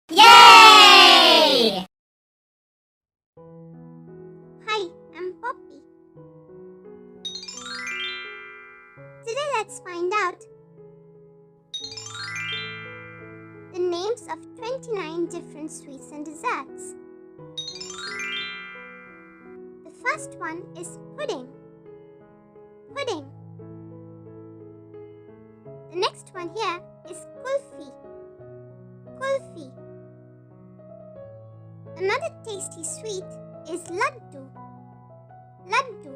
Yay! Hi, I'm Poppy. Today let's find out the names of 29 different sweets and desserts. The first one is pudding. Pudding. The next one here is kulfi. Kulfi. Another tasty sweet is laddu. Laddu.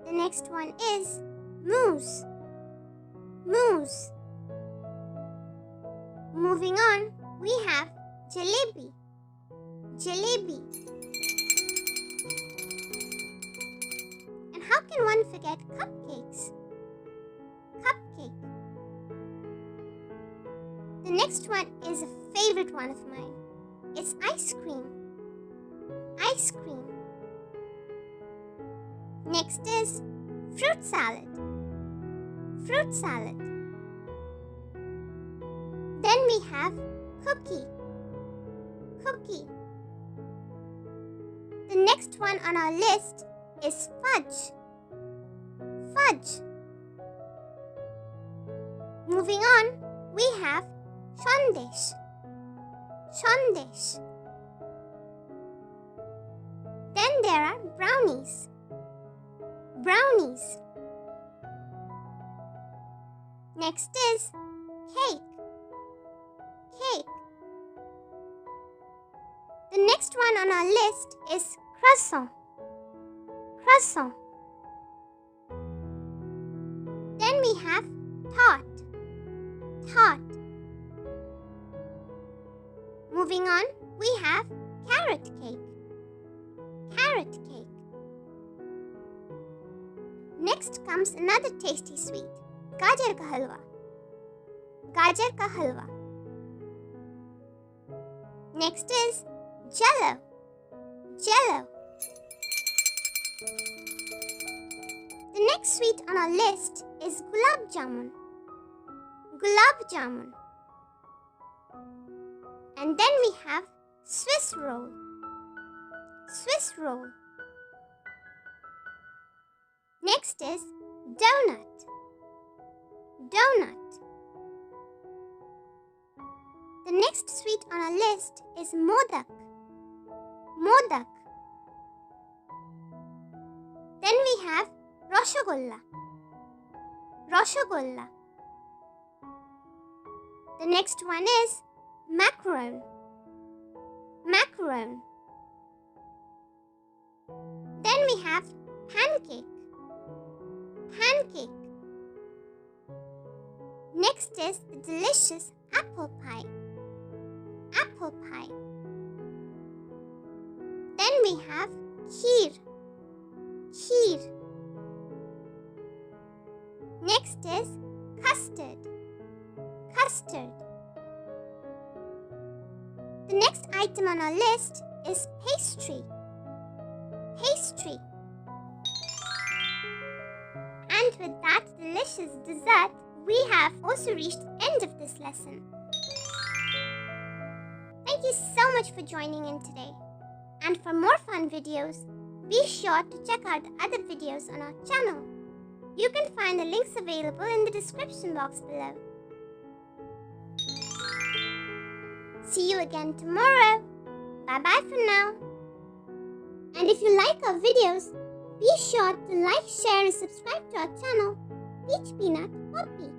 The next one is mousse. Mousse. Moving on, we have jalebi. Jalebi. And how can one forget cupcakes? Cupcake. The next one is a favorite one of mine. It's ice cream. Ice cream. Next is fruit salad. Fruit salad. Then we have cookie. Cookie. The next one on our list is fudge. Fudge. Moving on, we have sandesh. Sandesh. Then there are brownies. Brownies. Next is cake. Cake. The next one on our list is croissant. Croissant. Then we have tart. Tart. Moving on, we have carrot cake. Carrot cake. Next comes another tasty sweet, gajar ka halwa. Gajar ka halwa. Next is jello. Jello. The next sweet on our list is gulab jamun. Gulab jamun. And then we have Swiss roll. Swiss roll. Next is donut. Donut. The next sweet on our list is modak. Modak. Then we have rasgulla. Rasgulla. The next one is macaron. Macaron. Then we have pancake. Pancake. Next is the delicious apple pie. Apple pie. Then we have kheer. Kheer. Next is custard. Custard. The next item on our list is pastry. Pastry. And with that delicious dessert, we have also reached the end of this lesson. Thank you so much for joining in today. And for more fun videos, be sure to check out the other videos on our channel. You can find the links available in the description box below. See you again tomorrow. Bye-bye for now. And if you like our videos, be sure to like, share and subscribe to our channel, Peach Peanut Poppy.